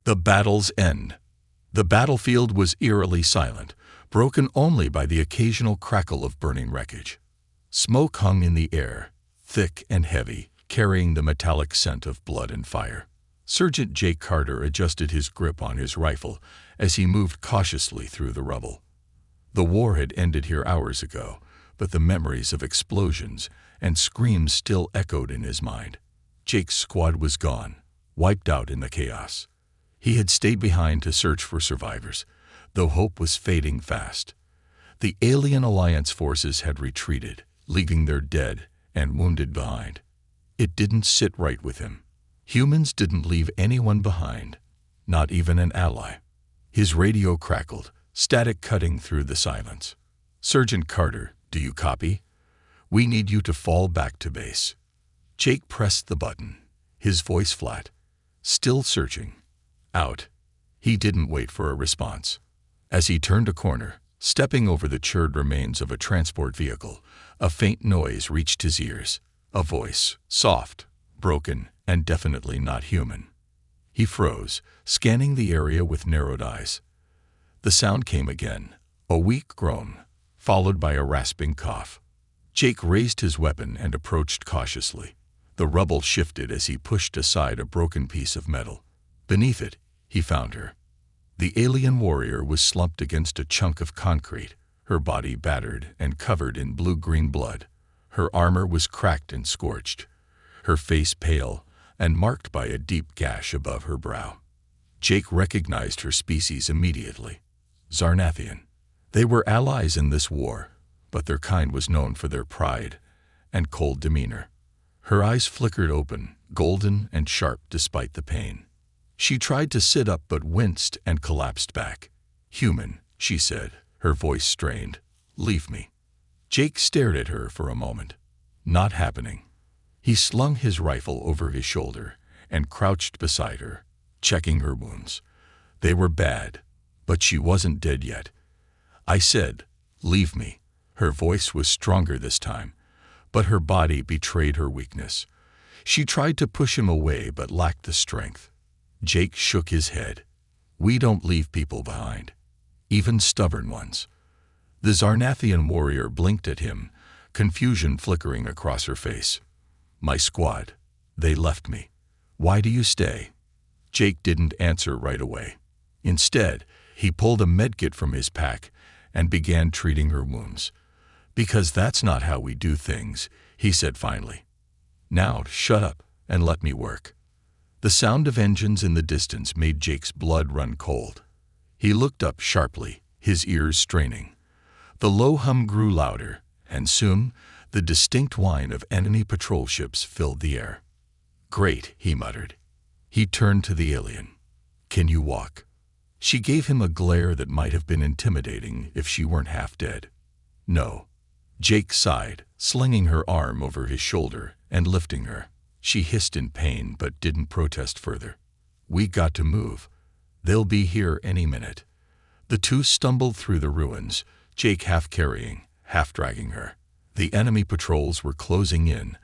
The battle's end. The battlefield was eerily silent, broken only by the occasional crackle of burning wreckage. Smoke hung in the air, thick and heavy, carrying the metallic scent of blood and fire. Sergeant Jake Carter adjusted his grip on his rifle as he moved cautiously through the rubble. The war had ended here hours ago, but the memories of explosions and screams still echoed in his mind. Jake's squad was gone, wiped out in the chaos. He had stayed behind to search for survivors, though hope was fading fast. The alien alliance forces had retreated, leaving their dead and wounded behind. It didn't sit right with him. Humans didn't leave anyone behind, not even an ally. His radio crackled, static cutting through the silence. "Sergeant Carter, do you copy? We need you to fall back to base." Jake pressed the button, his voice flat. "Still searching." "Out." He didn't wait for a response. As he turned a corner, stepping over the charred remains of a transport vehicle, a faint noise reached his ears. A voice, soft, broken, and definitely not human. He froze, scanning the area with narrowed eyes. The sound came again, a weak groan, followed by a rasping cough. Jake raised his weapon and approached cautiously. The rubble shifted as he pushed aside a broken piece of metal. Beneath it, he found her. The alien warrior was slumped against a chunk of concrete, her body battered and covered in blue-green blood. Her armor was cracked and scorched, her face pale and marked by a deep gash above her brow. Jake recognized her species immediately. Zarnathian. They were allies in this war, but their kind was known for their pride and cold demeanor. Her eyes flickered open, golden and sharp despite the pain. She tried to sit up but winced and collapsed back. "Human," she said, her voice strained. "Leave me." Jake stared at her for a moment. Not happening. He slung his rifle over his shoulder and crouched beside her, checking her wounds. They were bad, but she wasn't dead yet. "I said, leave me." Her voice was stronger this time, but her body betrayed her weakness. She tried to push him away but lacked the strength. Jake shook his head. "We don't leave people behind, even stubborn ones." The Zarnathian warrior blinked at him, confusion flickering across her face. "My squad. They left me. Why do you stay?" Jake didn't answer right away. Instead, he pulled a medkit from his pack and began treating her wounds. "Because that's not how we do things," he said finally. "Now, shut up and let me work." The sound of engines in the distance made Jake's blood run cold. He looked up sharply, his ears straining. The low hum grew louder, and soon the distinct whine of enemy patrol ships filled the air. "Great," he muttered. He turned to the alien. "Can you walk?" She gave him a glare that might have been intimidating if she weren't half dead. "No." Jake sighed, slinging her arm over his shoulder and lifting her. She hissed in pain but didn't protest further. "We got to move. They'll be here any minute." The two stumbled through the ruins, Jake half carrying, half dragging her. The enemy patrols were closing in,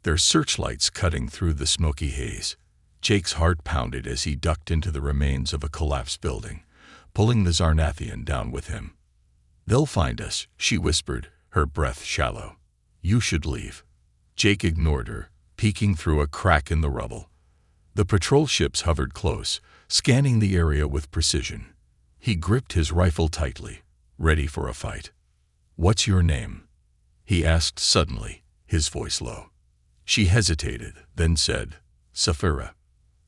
their searchlights cutting through the smoky haze. Jake's heart pounded as he ducked into the remains of a collapsed building, pulling the Zarnathian down with him. "They'll find us," she whispered, her breath shallow. "You should leave." Jake ignored her, peeking through a crack in the rubble. The patrol ships hovered close, scanning the area with precision. He gripped his rifle tightly, ready for a fight. "What's your name?" he asked suddenly, his voice low. She hesitated, then said, "Saphira."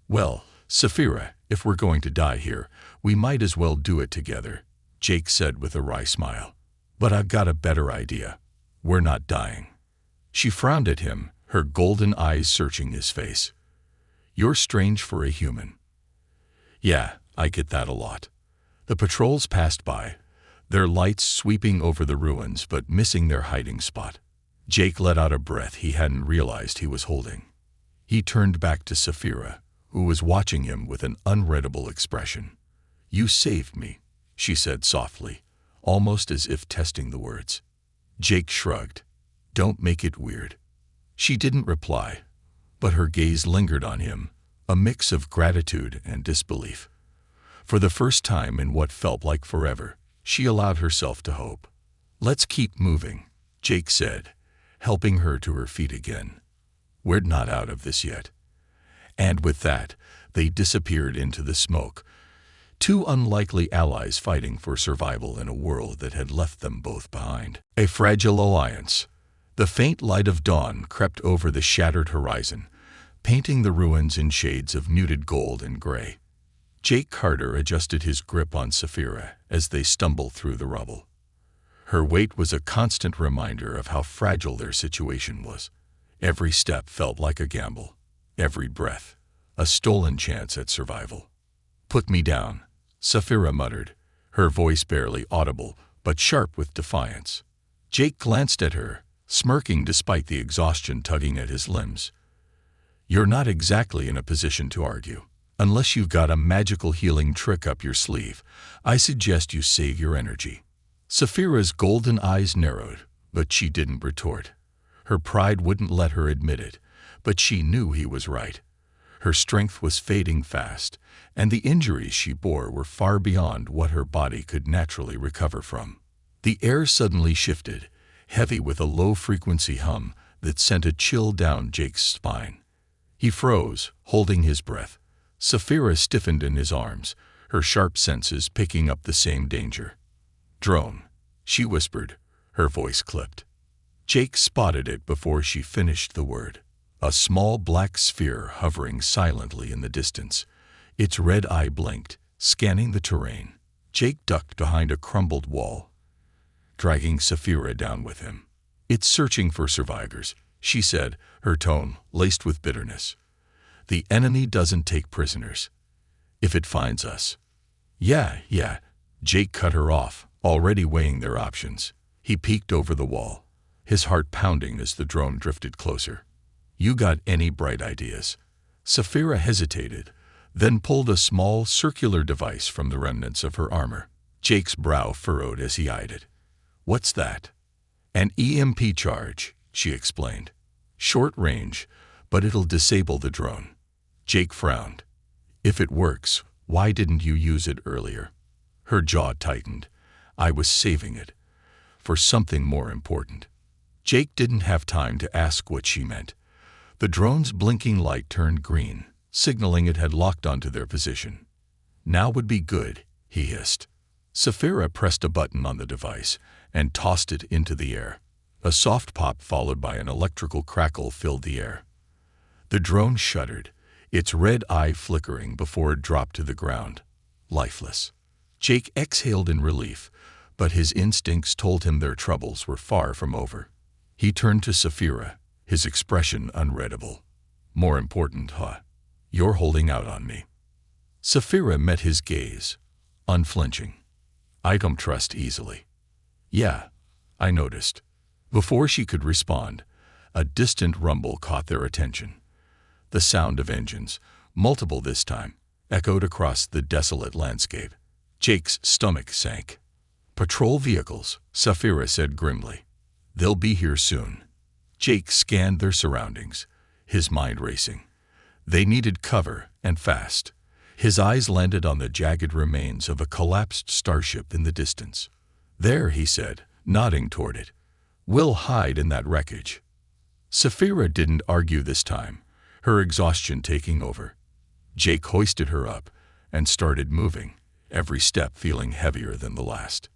"Well, Saphira, if we're going to die here, we might as well do it together," Jake said with a wry smile. "But I've got a better idea. We're not dying." She frowned at him, her golden eyes searching his face. "You're strange for a human." "Yeah, I get that a lot." The patrols passed by, their lights sweeping over the ruins but missing their hiding spot. Jake let out a breath he hadn't realized he was holding. He turned back to Saphira, who was watching him with an unreadable expression. "You saved me," she said softly, almost as if testing the words. Jake shrugged. "Don't make it weird." She didn't reply, but her gaze lingered on him, a mix of gratitude and disbelief. For the first time in what felt like forever, she allowed herself to hope. "Let's keep moving," Jake said, helping her to her feet again. "We're not out of this yet." And with that, they disappeared into the smoke, two unlikely allies fighting for survival in a world that had left them both behind. A fragile alliance. The faint light of dawn crept over the shattered horizon, painting the ruins in shades of muted gold and gray. Jake Carter adjusted his grip on Saphira as they stumbled through the rubble. Her weight was a constant reminder of how fragile their situation was. Every step felt like a gamble, every breath a stolen chance at survival. "Put me down," Saphira muttered, her voice barely audible but sharp with defiance. Jake glanced at her, smirking despite the exhaustion tugging at his limbs. "You're not exactly in a position to argue. Unless you've got a magical healing trick up your sleeve, I suggest you save your energy." Saphira's golden eyes narrowed, but she didn't retort. Her pride wouldn't let her admit it, but she knew he was right. Her strength was fading fast, and the injuries she bore were far beyond what her body could naturally recover from. The air suddenly shifted, heavy with a low-frequency hum that sent a chill down Jake's spine. He froze, holding his breath. Saphira stiffened in his arms, her sharp senses picking up the same danger. "Drone," she whispered, her voice clipped. Jake spotted it before she finished the word. A small black sphere hovering silently in the distance. Its red eye blinked, scanning the terrain. Jake ducked behind a crumbled wall, dragging Saphira down with him. "It's searching for survivors," she said, her tone laced with bitterness. "The enemy doesn't take prisoners. If it finds us—" Yeah, Jake cut her off, already weighing their options. He peeked over the wall, his heart pounding as the drone drifted closer. "You got any bright ideas?" Saphira hesitated, then pulled a small circular device from the remnants of her armor. Jake's brow furrowed as he eyed it. "What's that?" "An EMP charge," she explained. "Short range, but it'll disable the drone." Jake frowned. "If it works, why didn't you use it earlier?" Her jaw tightened. "I was saving it for something more important." Jake didn't have time to ask what she meant. The drone's blinking light turned green, signaling it had locked onto their position. "Now would be good," he hissed. Saphira pressed a button on the device and tossed it into the air. A soft pop followed by an electrical crackle filled the air. The drone shuddered, its red eye flickering before it dropped to the ground, lifeless. Jake exhaled in relief, but his instincts told him their troubles were far from over. He turned to Saphira, his expression unreadable. "More important, huh? You're holding out on me." Saphira met his gaze, unflinching. "I don't trust easily." "Yeah, I noticed." Before she could respond, a distant rumble caught their attention. The sound of engines, multiple this time, echoed across the desolate landscape. Jake's stomach sank. "Patrol vehicles," Saphira said grimly. "They'll be here soon." Jake scanned their surroundings, his mind racing. They needed cover, and fast. His eyes landed on the jagged remains of a collapsed starship in the distance. "There," he said, nodding toward it. "We'll hide in that wreckage." Saphira didn't argue this time, her exhaustion taking over. Jake hoisted her up and started moving, every step feeling heavier than the last.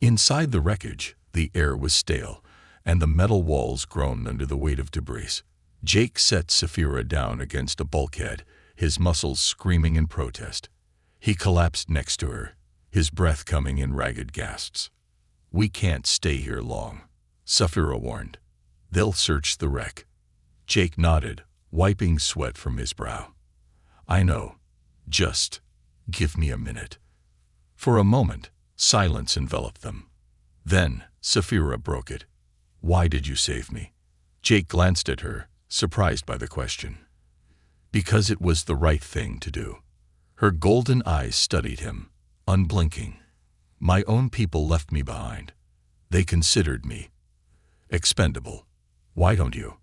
Inside the wreckage, the air was stale, and the metal walls groaned under the weight of debris. Jake set Saphira down against a bulkhead, his muscles screaming in protest. He collapsed next to her, his breath coming in ragged gasps. "We can't stay here long," Saphira warned. "They'll search the wreck." Jake nodded, wiping sweat from his brow. "I know. Just give me a minute." For a moment, silence enveloped them. Then, Saphira broke it. "Why did you save me?" Jake glanced at her, surprised by the question. "Because it was the right thing to do." Her golden eyes studied him, unblinking. "My own people left me behind. They considered me expendable. Why don't you?"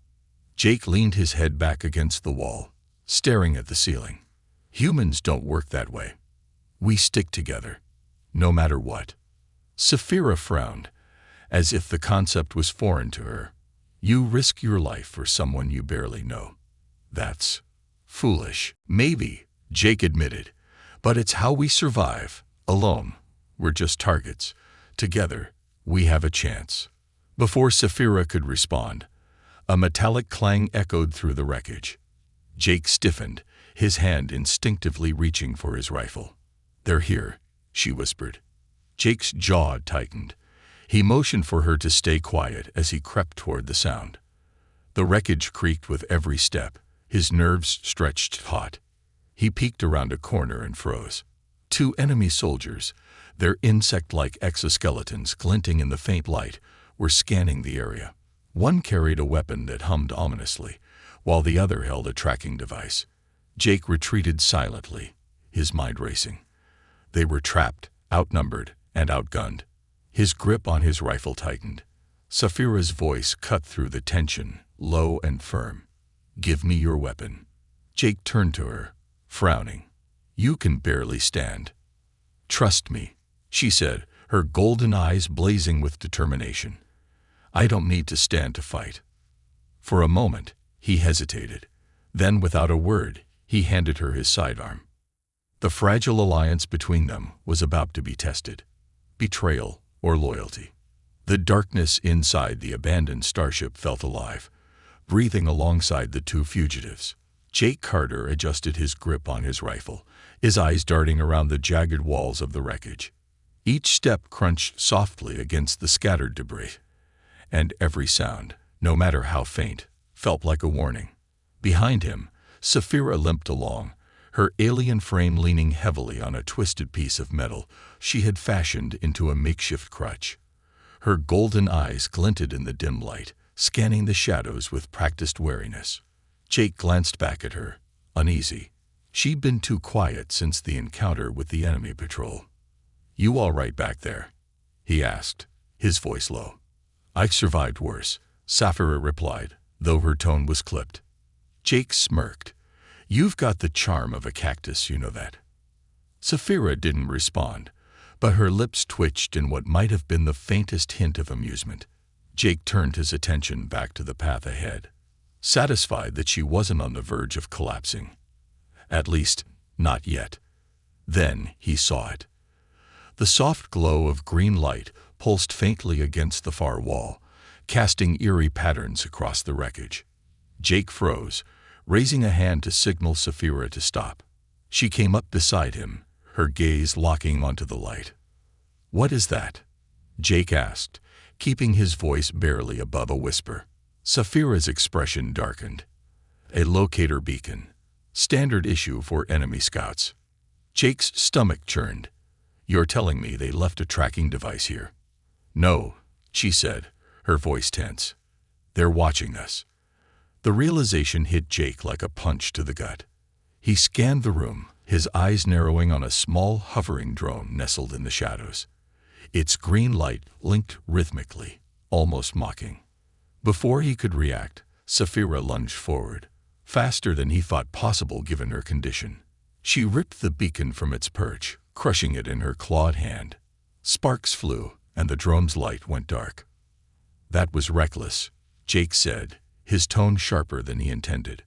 Jake leaned his head back against the wall, staring at the ceiling. "Humans don't work that way. We stick together, no matter what." Saphira frowned, as if the concept was foreign to her. "You risk your life for someone you barely know. That's foolish." "Maybe," Jake admitted, "but it's how we survive. Alone, we're just targets. Together, we have a chance." Before Saphira could respond, a metallic clang echoed through the wreckage. Jake stiffened, his hand instinctively reaching for his rifle. "They're here," she whispered. Jake's jaw tightened. He motioned for her to stay quiet as he crept toward the sound. The wreckage creaked with every step, his nerves stretched taut. He peeked around a corner and froze. 2 enemy soldiers, their insect-like exoskeletons glinting in the faint light, were scanning the area. One carried a weapon that hummed ominously, while the other held a tracking device. Jake retreated silently, his mind racing. They were trapped, outnumbered, and outgunned. His grip on his rifle tightened. Saphira's voice cut through the tension, low and firm. "Give me your weapon." Jake turned to her, frowning. "You can barely stand." "Trust me," she said, her golden eyes blazing with determination. "I don't need to stand to fight." For a moment, he hesitated. Then, without a word, he handed her his sidearm. The fragile alliance between them was about to be tested. Betrayal or loyalty. The darkness inside the abandoned starship felt alive, breathing alongside the 2 fugitives. Jake Carter adjusted his grip on his rifle, his eyes darting around the jagged walls of the wreckage. Each step crunched softly against the scattered debris, and every sound, no matter how faint, felt like a warning. Behind him, Saphira limped along, her alien frame leaning heavily on a twisted piece of metal she had fashioned into a makeshift crutch. Her golden eyes glinted in the dim light, scanning the shadows with practiced wariness. Jake glanced back at her, uneasy. She'd been too quiet since the encounter with the enemy patrol. "You all right back there?" he asked, his voice low. "I survived worse," Saphira replied, though her tone was clipped. Jake smirked. "You've got the charm of a cactus, you know that." Saphira didn't respond, but her lips twitched in what might have been the faintest hint of amusement. Jake turned his attention back to the path ahead, satisfied that she wasn't on the verge of collapsing. At least, not yet. Then he saw it. The soft glow of green light pulsed faintly against the far wall, casting eerie patterns across the wreckage. Jake froze, raising a hand to signal Saphira to stop. She came up beside him, her gaze locking onto the light. "What is that?" Jake asked, keeping his voice barely above a whisper. Saphira's expression darkened. "A locator beacon. Standard issue for enemy scouts." Jake's stomach churned. "You're telling me they left a tracking device here?" "No," she said, her voice tense. "They're watching us." The realization hit Jake like a punch to the gut. He scanned the room, his eyes narrowing on a small hovering drone nestled in the shadows. Its green light blinked rhythmically, almost mocking. Before he could react, Saphira lunged forward, faster than he thought possible given her condition. She ripped the beacon from its perch, crushing it in her clawed hand. Sparks flew, and the drone's light went dark. "That was reckless," Jake said, his tone sharper than he intended.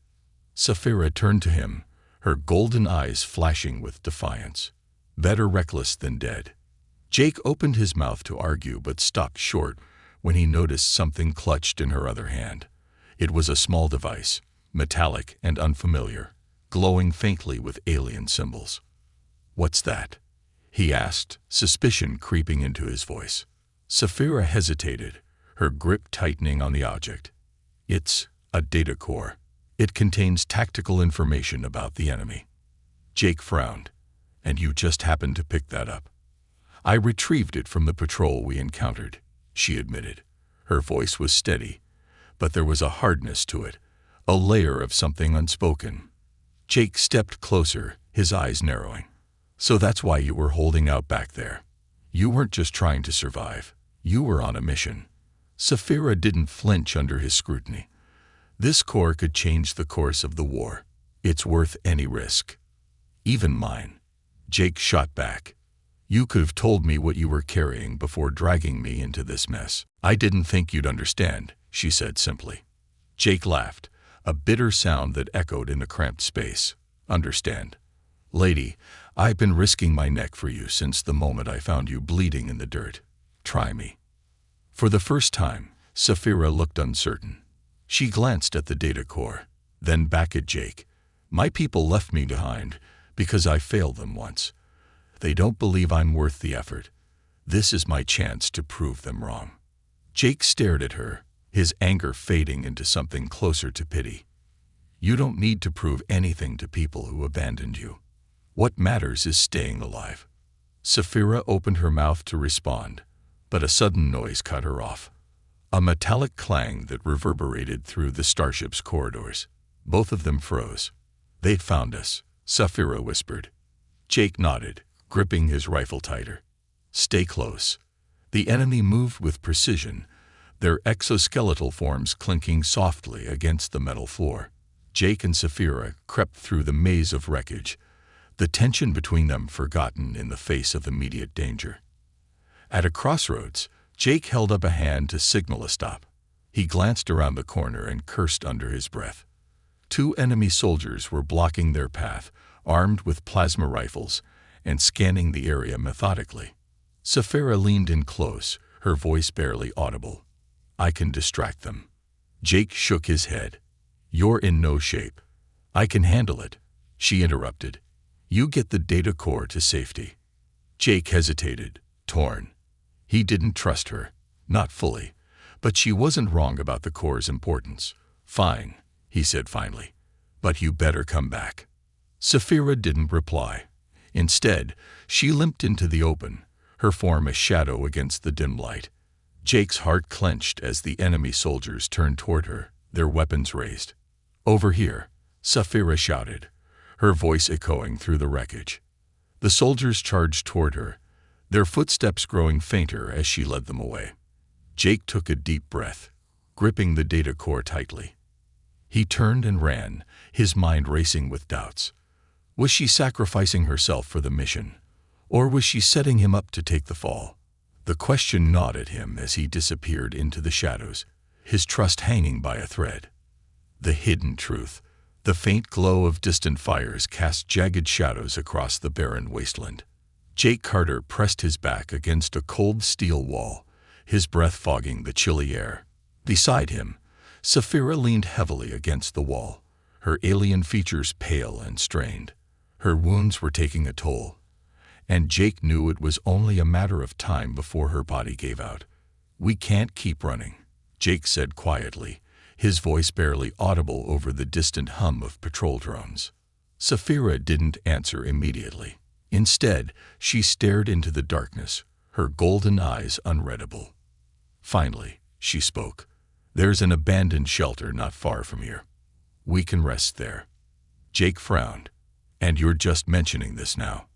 Saphira turned to him, her golden eyes flashing with defiance. "Better reckless than dead." Jake opened his mouth to argue but stopped short when he noticed something clutched in her other hand. It was a small device, metallic and unfamiliar, glowing faintly with alien symbols. "What's that?" he asked, suspicion creeping into his voice. Saphira hesitated, her grip tightening on the object. "It's a data core. It contains tactical information about the enemy." Jake frowned. "And you just happened to pick that up?" "I retrieved it from the patrol we encountered," she admitted. Her voice was steady, but there was a hardness to it, a layer of something unspoken. Jake stepped closer, his eyes narrowing. "So that's why you were holding out back there. You weren't just trying to survive. You were on a mission." Saphira didn't flinch under his scrutiny. "This core could change the course of the war. It's worth any risk." "Even mine." Jake shot back. You could have told me what you were carrying before dragging me into this mess. I didn't think you'd understand, she said simply. Jake laughed, a bitter sound that echoed in the cramped space. Understand? Lady, I've been risking my neck for you since the moment I found you bleeding in the dirt. Try me. For the first time, Saphira looked uncertain. She glanced at the data core, then back at Jake. My people left me behind because I failed them once. They don't believe I'm worth the effort. This is my chance to prove them wrong. Jake stared at her, his anger fading into something closer to pity. You don't need to prove anything to people who abandoned you. What matters is staying alive. Saphira opened her mouth to respond, but a sudden noise cut her off. A metallic clang that reverberated through the starship's corridors. Both of them froze. They'd found us, Saphira whispered. Jake nodded, gripping his rifle tighter. Stay close. The enemy moved with precision, their exoskeletal forms clinking softly against the metal floor. Jake and Saphira crept through the maze of wreckage, the tension between them forgotten in the face of immediate danger. At a crossroads, Jake held up a hand to signal a stop. He glanced around the corner and cursed under his breath. 2 enemy soldiers were blocking their path, armed with plasma rifles, and scanning the area methodically. Saphira leaned in close, her voice barely audible. I can distract them. Jake shook his head. You're in no shape. I can handle it, she interrupted. You get the data core to safety. Jake hesitated, torn. He didn't trust her, not fully, but she wasn't wrong about the core's importance. Fine, he said finally, but you better come back. Saphira didn't reply. Instead, she limped into the open, her form a shadow against the dim light. Jake's heart clenched as the enemy soldiers turned toward her, their weapons raised. Over here, Saphira shouted, her voice echoing through the wreckage. The soldiers charged toward her, their footsteps growing fainter as she led them away. Jake took a deep breath, gripping the data core tightly. He turned and ran, his mind racing with doubts. Was she sacrificing herself for the mission, or was she setting him up to take the fall? The question gnawed at him as he disappeared into the shadows, his trust hanging by a thread. The hidden truth, the faint glow of distant fires cast jagged shadows across the barren wasteland. Jake Carter pressed his back against a cold steel wall, his breath fogging the chilly air. Beside him, Saphira leaned heavily against the wall, her alien features pale and strained. Her wounds were taking a toll, and Jake knew it was only a matter of time before her body gave out. We can't keep running, Jake said quietly, his voice barely audible over the distant hum of patrol drones. Saphira didn't answer immediately. Instead, she stared into the darkness, her golden eyes unreadable. Finally, she spoke. There's an abandoned shelter not far from here. We can rest there. Jake frowned. And you're just mentioning this now.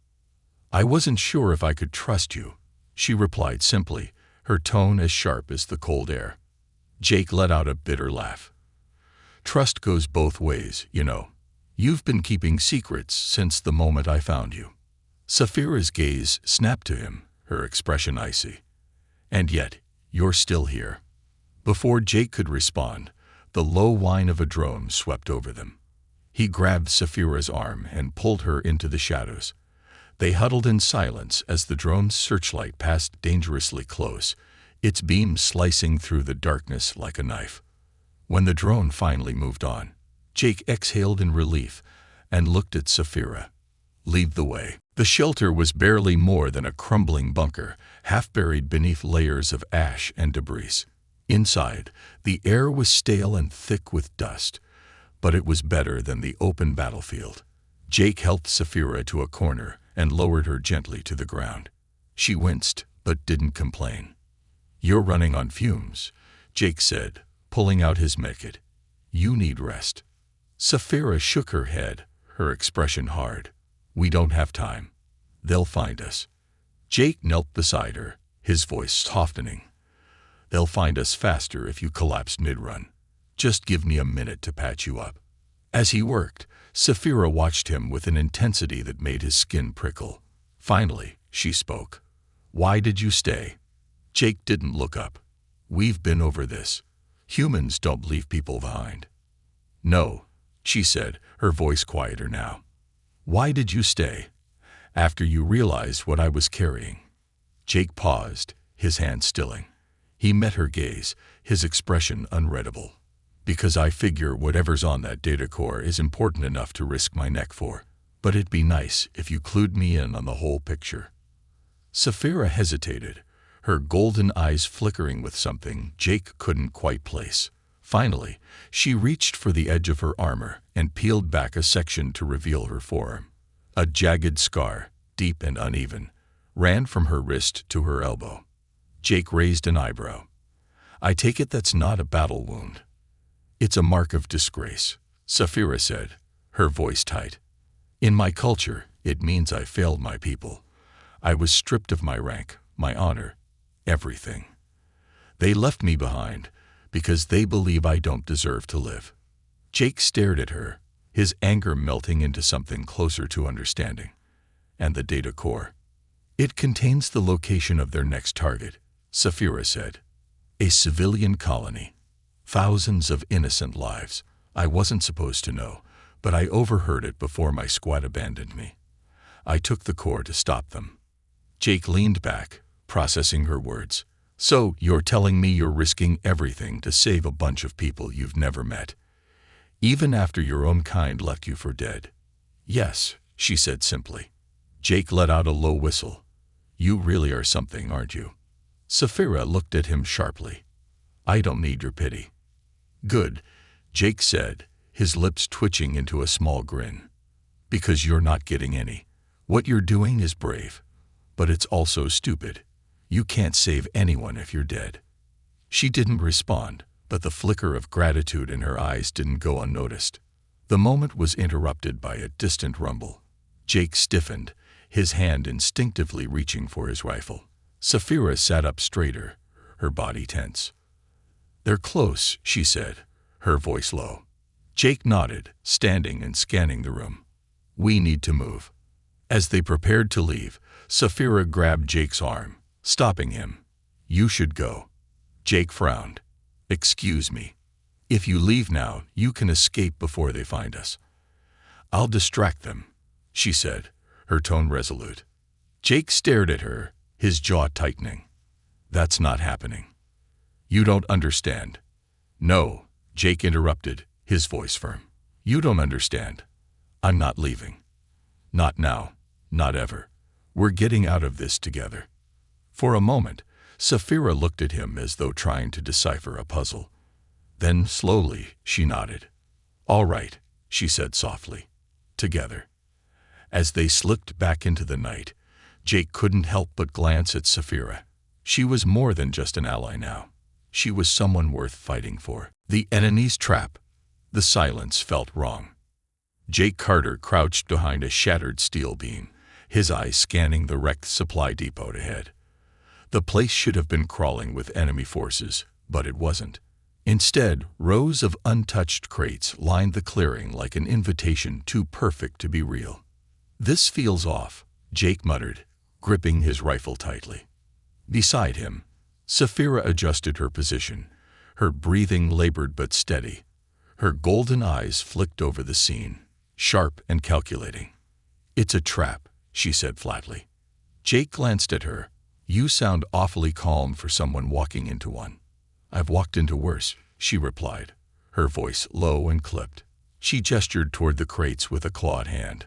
I wasn't sure if I could trust you, she replied simply, her tone as sharp as the cold air. Jake let out a bitter laugh. Trust goes both ways, you know. You've been keeping secrets since the moment I found you. Saphira's gaze snapped to him, her expression icy. And yet, you're still here. Before Jake could respond, the low whine of a drone swept over them. He grabbed Saphira's arm and pulled her into the shadows. They huddled in silence as the drone's searchlight passed dangerously close, its beam slicing through the darkness like a knife. When the drone finally moved on, Jake exhaled in relief and looked at Saphira. Lead the way. The shelter was barely more than a crumbling bunker, half buried beneath layers of ash and debris. Inside, the air was stale and thick with dust, but it was better than the open battlefield. Jake helped Saphira to a corner and lowered her gently to the ground. She winced, but didn't complain. You're running on fumes, Jake said, pulling out his medkit. You need rest. Saphira shook her head, her expression hard. We don't have time. They'll find us. Jake knelt beside her, his voice softening. They'll find us faster if you collapse mid-run. Just give me a minute to patch you up. As he worked, Saphira watched him with an intensity that made his skin prickle. Finally, she spoke. Why did you stay? Jake didn't look up. We've been over this. Humans don't leave people behind. No, she said, her voice quieter now. Why did you stay? After you realized what I was carrying. Jake paused, his hand stilling. He met her gaze, his expression unreadable. Because I figure whatever's on that data core is important enough to risk my neck for. But it'd be nice if you clued me in on the whole picture. Saphira hesitated, her golden eyes flickering with something Jake couldn't quite place. Finally, she reached for the edge of her armor and peeled back a section to reveal her forearm. A jagged scar, deep and uneven, ran from her wrist to her elbow. Jake raised an eyebrow. I take it that's not a battle wound. It's a mark of disgrace, Saphira said, her voice tight. In my culture, it means I failed my people. I was stripped of my rank, my honor, everything. They left me behind because they believe I don't deserve to live. Jake stared at her, his anger melting into something closer to understanding. And the data core. It contains the location of their next target, Saphira said. A civilian colony. Thousands of innocent lives. I wasn't supposed to know, but I overheard it before my squad abandoned me. I took the core to stop them. Jake leaned back, processing her words. So, you're telling me you're risking everything to save a bunch of people you've never met, even after your own kind left you for dead? Yes, she said simply. Jake let out a low whistle. You really are something, aren't you? Saphira looked at him sharply. I don't need your pity. Good, Jake said, his lips twitching into a small grin. Because you're not getting any. What you're doing is brave. But it's also stupid. You can't save anyone if you're dead. She didn't respond, but the flicker of gratitude in her eyes didn't go unnoticed. The moment was interrupted by a distant rumble. Jake stiffened, his hand instinctively reaching for his rifle. Saphira sat up straighter, her body tense. They're close, she said, her voice low. Jake nodded, standing and scanning the room. We need to move. As they prepared to leave, Saphira grabbed Jake's arm, stopping him. You should go. Jake frowned. Excuse me. If you leave now, you can escape before they find us. I'll distract them, she said, her tone resolute. Jake stared at her, his jaw tightening. That's not happening. You don't understand. No, Jake interrupted, his voice firm. You don't understand. I'm not leaving. Not now, not ever. We're getting out of this together. For a moment, Saphira looked at him as though trying to decipher a puzzle. Then, slowly, she nodded. All right, she said softly. Together. As they slipped back into the night, Jake couldn't help but glance at Saphira. She was more than just an ally now. She was someone worth fighting for. The enemy's trap. The silence felt wrong. Jake Carter crouched behind a shattered steel beam, his eyes scanning the wrecked supply depot ahead. The place should have been crawling with enemy forces, but it wasn't. Instead, rows of untouched crates lined the clearing like an invitation too perfect to be real. This feels off, Jake muttered, gripping his rifle tightly. Beside him, Saphira adjusted her position, her breathing labored but steady. Her golden eyes flicked over the scene, sharp and calculating. It's a trap, she said flatly. Jake glanced at her. You sound awfully calm for someone walking into one. I've walked into worse, she replied, her voice low and clipped. She gestured toward the crates with a clawed hand.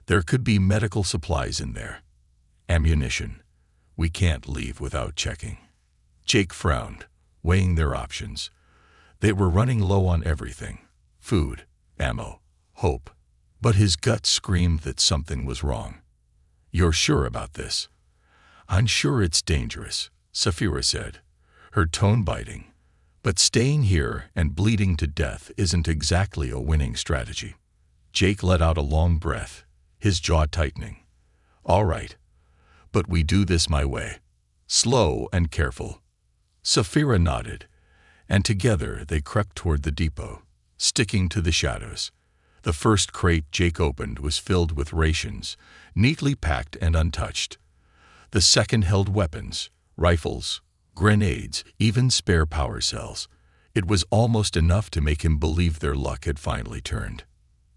There could be medical supplies in there. Ammunition. We can't leave without checking. Jake frowned, weighing their options. They were running low on everything. Food, ammo, hope. But his gut screamed that something was wrong. You're sure about this? I'm sure it's dangerous, Saphira said, her tone biting. But staying here and bleeding to death isn't exactly a winning strategy. Jake let out a long breath, his jaw tightening. All right. But we do this my way. Slow and careful. Saphira nodded, and together they crept toward the depot, sticking to the shadows. The first crate Jake opened was filled with rations, neatly packed and untouched. The second held weapons, rifles, grenades, even spare power cells. It was almost enough to make him believe their luck had finally turned.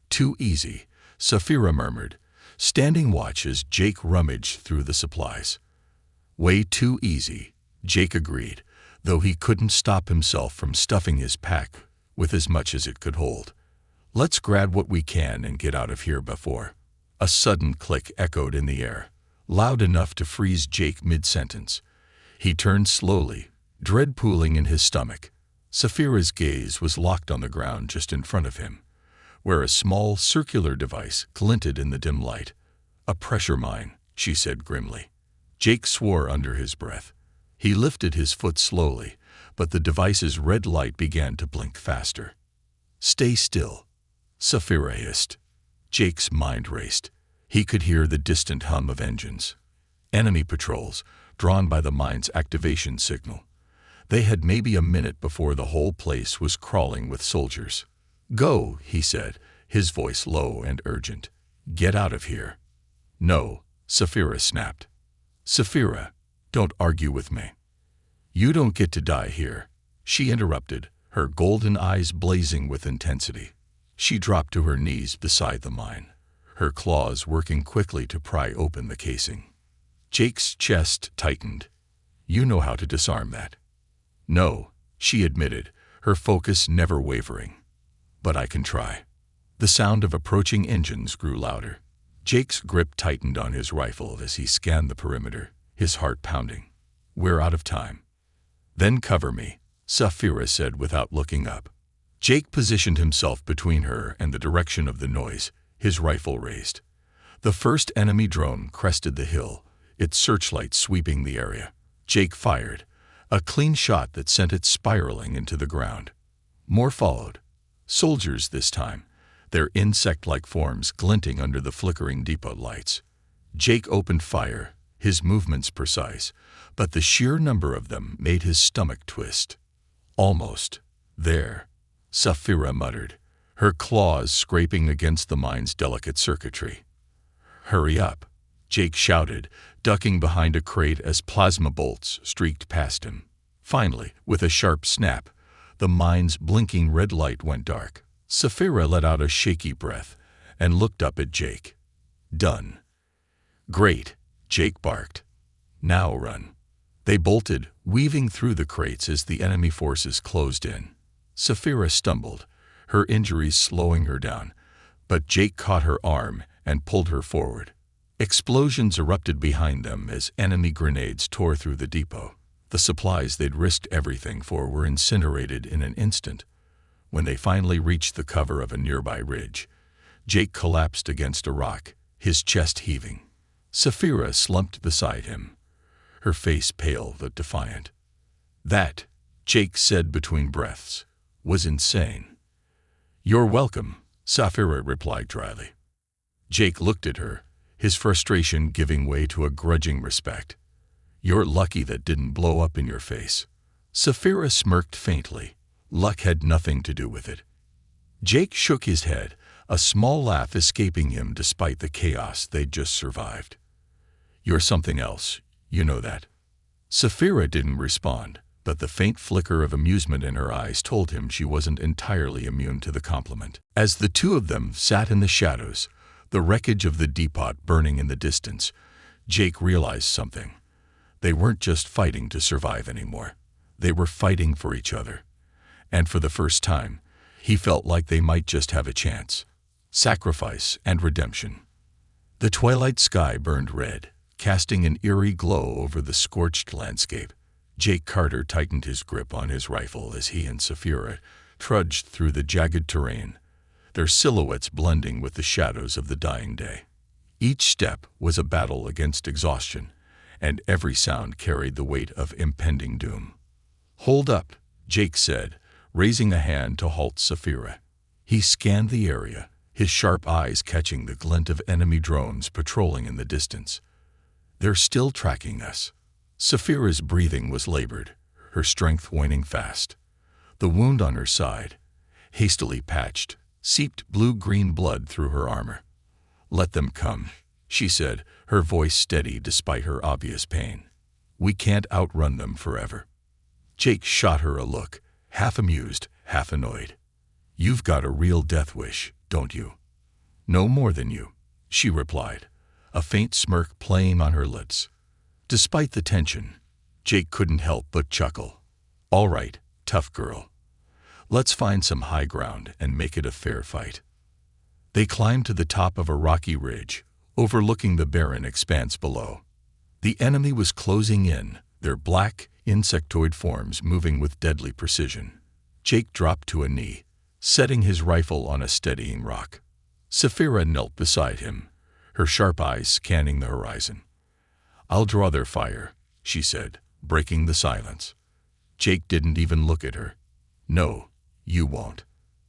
"Too easy," Saphira murmured, standing watch as Jake rummaged through the supplies. "Way too easy," Jake agreed, though he couldn't stop himself from stuffing his pack with as much as it could hold. "Let's grab what we can and get out of here before." A sudden click echoed in the air, loud enough to freeze Jake mid-sentence. He turned slowly, dread pooling in his stomach. Saphira's gaze was locked on the ground just in front of him, where a small circular device glinted in the dim light. "A pressure mine," she said grimly. Jake swore under his breath. He lifted his foot slowly, but the device's red light began to blink faster. "Stay still," Saphira hissed. Jake's mind raced. He could hear the distant hum of engines. Enemy patrols, drawn by the mine's activation signal. They had maybe a minute before the whole place was crawling with soldiers. "Go," he said, his voice low and urgent. "Get out of here." "No," Saphira snapped. "Saphira, don't argue with me. You don't get to die here," she interrupted, her golden eyes blazing with intensity. She dropped to her knees beside the mine, her claws working quickly to pry open the casing. Jake's chest tightened. "You know how to disarm that." "No," she admitted, her focus never wavering. "But I can try." The sound of approaching engines grew louder. Jake's grip tightened on his rifle as he scanned the perimeter, his heart pounding. "We're out of time." "Then cover me," Saphira said without looking up. Jake positioned himself between her and the direction of the noise, his rifle raised. The first enemy drone crested the hill, its searchlight sweeping the area. Jake fired, a clean shot that sent it spiraling into the ground. More followed. Soldiers this time, their insect-like forms glinting under the flickering depot lights. Jake opened fire, his movements precise, but the sheer number of them made his stomach twist. "Almost there," Saphira muttered, her claws scraping against the mine's delicate circuitry. "Hurry up," Jake shouted, ducking behind a crate as plasma bolts streaked past him. Finally, with a sharp snap, the mine's blinking red light went dark. Saphira let out a shaky breath and looked up at Jake. "Done." "Great," Jake barked. "Now run." They bolted, weaving through the crates as the enemy forces closed in. Saphira stumbled, her injuries slowing her down, but Jake caught her arm and pulled her forward. Explosions erupted behind them as enemy grenades tore through the depot. The supplies they'd risked everything for were incinerated in an instant. When they finally reached the cover of a nearby ridge, Jake collapsed against a rock, his chest heaving. Saphira slumped beside him, her face pale but defiant. "That," Jake said between breaths, "was insane." "You're welcome," Saphira replied dryly. Jake looked at her, his frustration giving way to a grudging respect. "You're lucky that didn't blow up in your face." Saphira smirked faintly. Luck had nothing to do with it. Jake shook his head, a small laugh escaping him despite the chaos they'd just survived. "You're something else, you know that." Saphira didn't respond, but the faint flicker of amusement in her eyes told him she wasn't entirely immune to the compliment. As the two of them sat in the shadows, the wreckage of the depot burning in the distance, Jake realized something. They weren't just fighting to survive anymore. They were fighting for each other. And for the first time, he felt like they might just have a chance. Sacrifice and redemption. The twilight sky burned red, casting an eerie glow over the scorched landscape. Jake Carter tightened his grip on his rifle as he and Saphira trudged through the jagged terrain, their silhouettes blending with the shadows of the dying day. Each step was a battle against exhaustion, and every sound carried the weight of impending doom. "Hold up," Jake said, raising a hand to halt Saphira. He scanned the area, his sharp eyes catching the glint of enemy drones patrolling in the distance. "They're still tracking us." Saphira's breathing was labored, her strength waning fast. The wound on her side, hastily patched, seeped blue-green blood through her armor. "Let them come," she said, her voice steady despite her obvious pain. "We can't outrun them forever." Jake shot her a look, half amused, half annoyed. "You've got a real death wish, don't you?" "No more than you," she replied, a faint smirk playing on her lips. Despite the tension, Jake couldn't help but chuckle. "All right, tough girl. Let's find some high ground and make it a fair fight." They climbed to the top of a rocky ridge, overlooking the barren expanse below. The enemy was closing in, their black, insectoid forms moving with deadly precision. Jake dropped to a knee, setting his rifle on a steadying rock. Saphira knelt beside him, her sharp eyes scanning the horizon. "I'll draw their fire," she said, breaking the silence. Jake didn't even look at her. "No, you won't."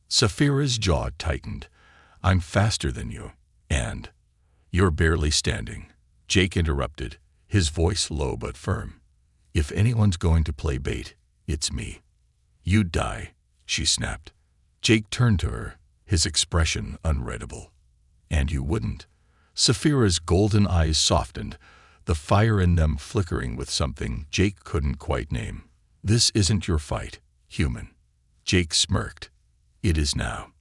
Saphira's jaw tightened. "I'm faster than you, and—" "You're barely standing," Jake interrupted, his voice low but firm. "If anyone's going to play bait, it's me." "You'd die," she snapped. Jake turned to her, his expression unreadable. "And you wouldn't." Saphira's golden eyes softened, the fire in them flickering with something Jake couldn't quite name. "This isn't your fight, human." Jake smirked. "It is now."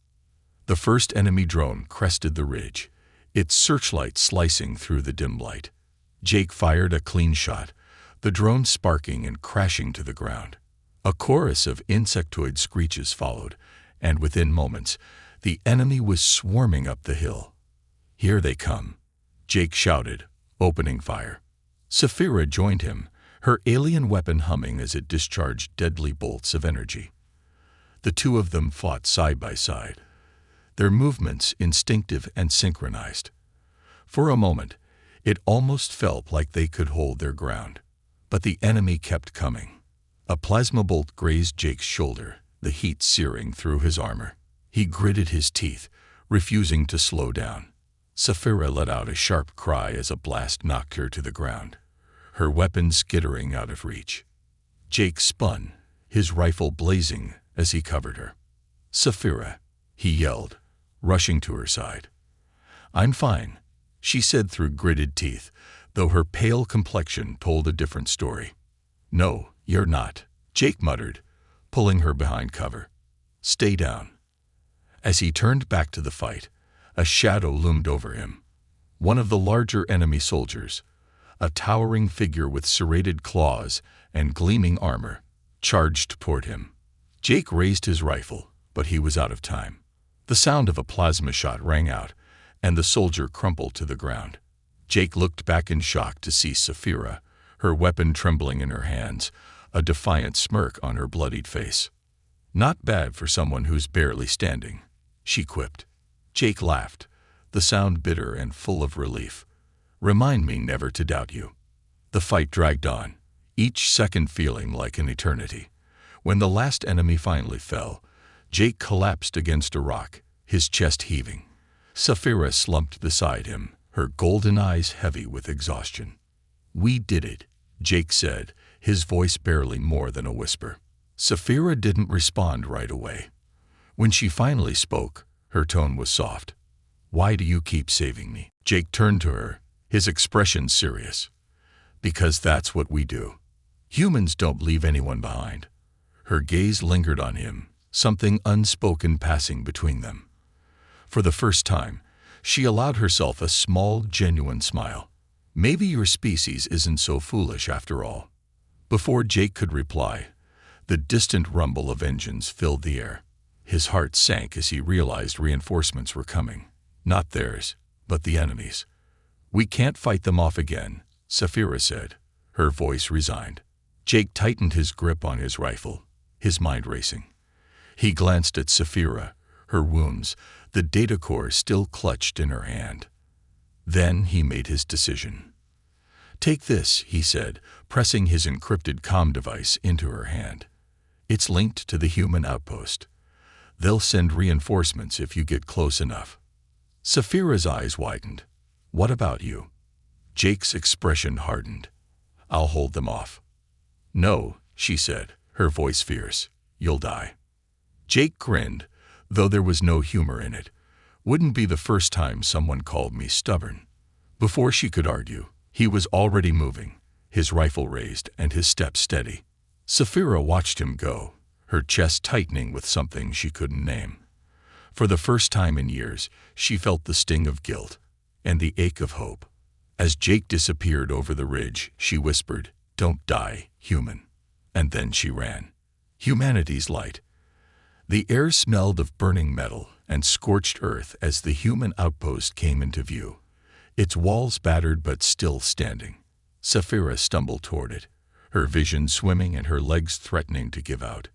The first enemy drone crested the ridge, its searchlight slicing through the dim light. Jake fired a clean shot, the drone sparking and crashing to the ground. A chorus of insectoid screeches followed, and within moments, the enemy was swarming up the hill. "Here they come," Jake shouted, opening fire. Saphira joined him, her alien weapon humming as it discharged deadly bolts of energy. The two of them fought side by side, their movements instinctive and synchronized. For a moment, it almost felt like they could hold their ground. But the enemy kept coming. A plasma bolt grazed Jake's shoulder, the heat searing through his armor. He gritted his teeth, refusing to slow down. Saphira let out a sharp cry as a blast knocked her to the ground, her weapon skittering out of reach. Jake spun, his rifle blazing as he covered her. "Saphira," he yelled, rushing to her side. "I'm fine," she said through gritted teeth, though her pale complexion told a different story. "No, you're not," Jake muttered, pulling her behind cover. "Stay down." As he turned back to the fight, a shadow loomed over him. One of the larger enemy soldiers, a towering figure with serrated claws and gleaming armor, charged toward him. Jake raised his rifle, but he was out of time. The sound of a plasma shot rang out, and the soldier crumpled to the ground. Jake looked back in shock to see Saphira, her weapon trembling in her hands, a defiant smirk on her bloodied face. "Not bad for someone who's barely standing," she quipped. Jake laughed, the sound bitter and full of relief. "Remind me never to doubt you." The fight dragged on, each second feeling like an eternity. When the last enemy finally fell, Jake collapsed against a rock, his chest heaving. Saphira slumped beside him, her golden eyes heavy with exhaustion. "We did it," Jake said, his voice barely more than a whisper. Saphira didn't respond right away. When she finally spoke, her tone was soft. "Why do you keep saving me?" Jake turned to her, his expression serious. "Because that's what we do. Humans don't leave anyone behind." Her gaze lingered on him, something unspoken passing between them. For the first time, she allowed herself a small, genuine smile. "Maybe your species isn't so foolish after all." Before Jake could reply, the distant rumble of engines filled the air. His heart sank as he realized reinforcements were coming. Not theirs, but the enemy's. "We can't fight them off again," Saphira said, her voice resigned. Jake tightened his grip on his rifle, his mind racing. He glanced at Saphira, her wounds, the data core still clutched in her hand. Then he made his decision. "Take this," he said, pressing his encrypted comm device into her hand. "It's linked to the human outpost. They'll send reinforcements if you get close enough." Saphira's eyes widened. "What about you?" Jake's expression hardened. "I'll hold them off." "No," she said, her voice fierce. "You'll die." Jake grinned, though there was no humor in it. Wouldn't be the first time someone called me stubborn. Before she could argue, he was already moving, his rifle raised and his steps steady. Saphira watched him go, her chest tightening with something she couldn't name. For the first time in years, she felt the sting of guilt and the ache of hope. As Jake disappeared over the ridge, she whispered, "Don't die, human." And then she ran. Humanity's light. The air smelled of burning metal and scorched earth as the human outpost came into view, its walls battered but still standing. Saphira stumbled toward it, her vision swimming and her legs threatening to give out.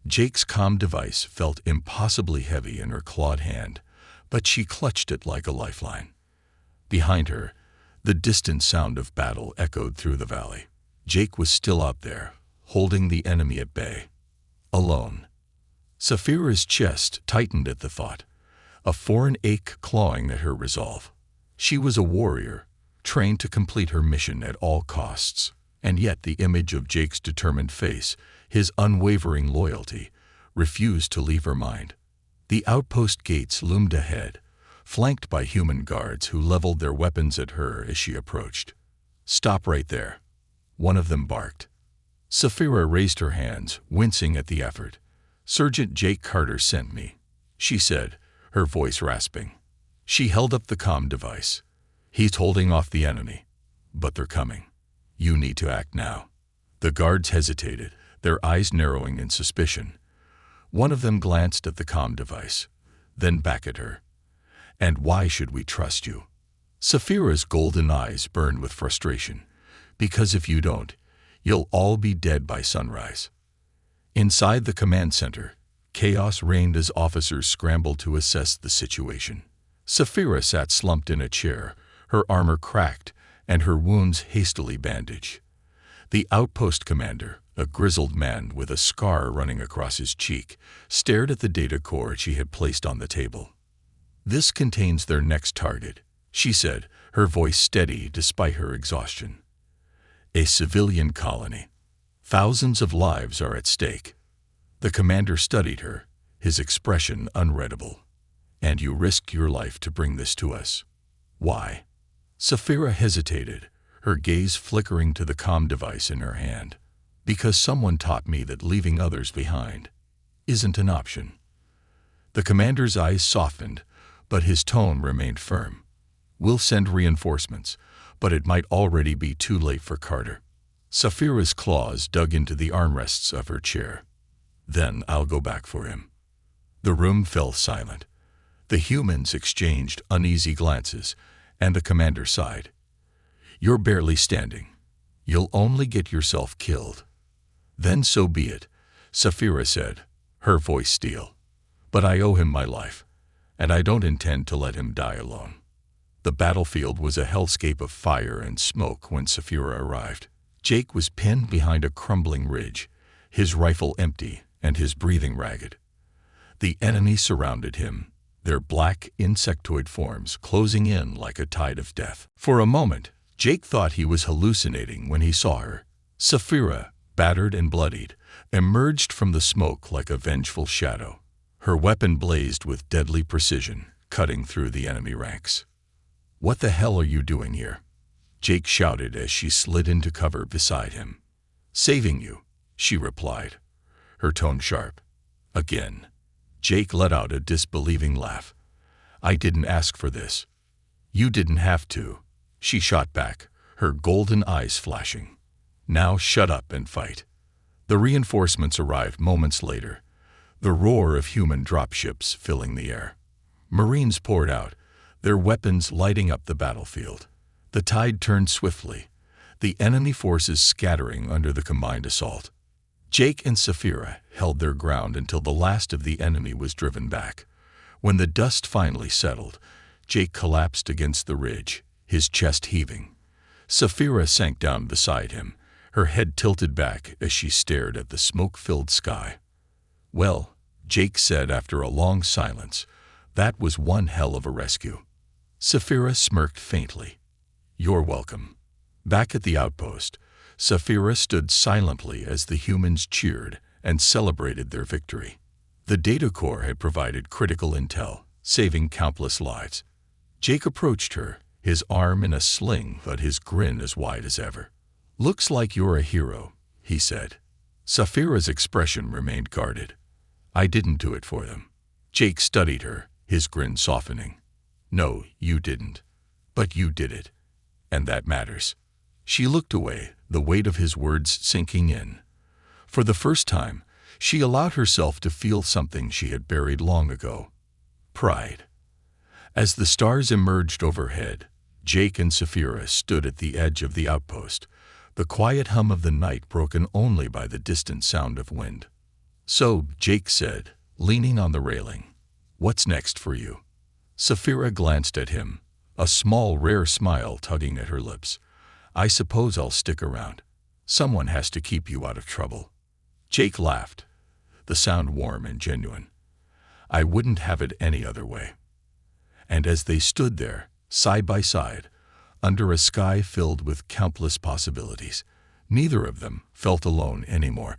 Jake's comm device felt impossibly heavy in her clawed hand, but she clutched it like a lifeline. Behind her, the distant sound of battle echoed through the valley. Jake was still out there, holding the enemy at bay. Alone. Saphira's chest tightened at the thought, a foreign ache clawing at her resolve. She was a warrior, trained to complete her mission at all costs, and yet the image of Jake's determined face, his unwavering loyalty, refused to leave her mind. The outpost gates loomed ahead, flanked by human guards who leveled their weapons at her as she approached. "Stop right there," one of them barked. Saphira raised her hands, wincing at the effort. "Sergeant Jake Carter sent me," she said, her voice rasping. She held up the comm device. "He's holding off the enemy, but they're coming. You need to act now." The guards hesitated, their eyes narrowing in suspicion. One of them glanced at the comm device, then back at her. "And why should we trust you?" Saphira's golden eyes burned with frustration. "Because if you don't, you'll all be dead by sunrise." Inside the command center, chaos reigned as officers scrambled to assess the situation. Saphira sat slumped in a chair, her armor cracked and her wounds hastily bandaged. The outpost commander, a grizzled man with a scar running across his cheek, stared at the data core she had placed on the table. "This contains their next target," she said, her voice steady despite her exhaustion. "A civilian colony. Thousands of lives are at stake." The commander studied her, his expression unreadable. "And you risked your life to bring this to us. Why?" Saphira hesitated, her gaze flickering to the comm device in her hand. "Because someone taught me that leaving others behind isn't an option." The commander's eyes softened, but his tone remained firm. "We'll send reinforcements, but it might already be too late for Carter." Saphira's claws dug into the armrests of her chair. "Then I'll go back for him." The room fell silent. The humans exchanged uneasy glances, and the commander sighed. "You're barely standing. You'll only get yourself killed." "Then so be it," Saphira said, her voice steel. "But I owe him my life, and I don't intend to let him die alone." The battlefield was a hellscape of fire and smoke when Saphira arrived. Jake was pinned behind a crumbling ridge, his rifle empty and his breathing ragged. The enemy surrounded him, their black insectoid forms closing in like a tide of death. For a moment, Jake thought he was hallucinating when he saw her. Saphira, battered and bloodied, emerged from the smoke like a vengeful shadow. Her weapon blazed with deadly precision, cutting through the enemy ranks. "What the hell are you doing here?" Jake shouted as she slid into cover beside him. "Saving you," she replied, her tone sharp. Again, Jake let out a disbelieving laugh. "I didn't ask for this." "You didn't have to," she shot back, her golden eyes flashing. "Now shut up and fight." The reinforcements arrived moments later, the roar of human dropships filling the air. Marines poured out, their weapons lighting up the battlefield. The tide turned swiftly, the enemy forces scattering under the combined assault. Jake and Saphira held their ground until the last of the enemy was driven back. When the dust finally settled, Jake collapsed against the ridge, his chest heaving. Saphira sank down beside him, her head tilted back as she stared at the smoke-filled sky. "Well," Jake said after a long silence, "that was one hell of a rescue." Saphira smirked faintly. "You're welcome." Back at the outpost, Saphira stood silently as the humans cheered and celebrated their victory. The data core had provided critical intel, saving countless lives. Jake approached her, his arm in a sling but his grin as wide as ever. "Looks like you're a hero," he said. Saphira's expression remained guarded. "I didn't do it for them." Jake studied her, his grin softening. "No, you didn't. But you did it. And that matters." She looked away, the weight of his words sinking in. For the first time, she allowed herself to feel something she had buried long ago: pride. As the stars emerged overhead, Jake and Saphira stood at the edge of the outpost, the quiet hum of the night broken only by the distant sound of wind. "So," Jake said, leaning on the railing, "what's next for you?" Saphira glanced at him, a small, rare smile tugging at her lips. "I suppose I'll stick around. Someone has to keep you out of trouble." Jake laughed, the sound warm and genuine. "I wouldn't have it any other way." And as they stood there, side by side, under a sky filled with countless possibilities, neither of them felt alone anymore.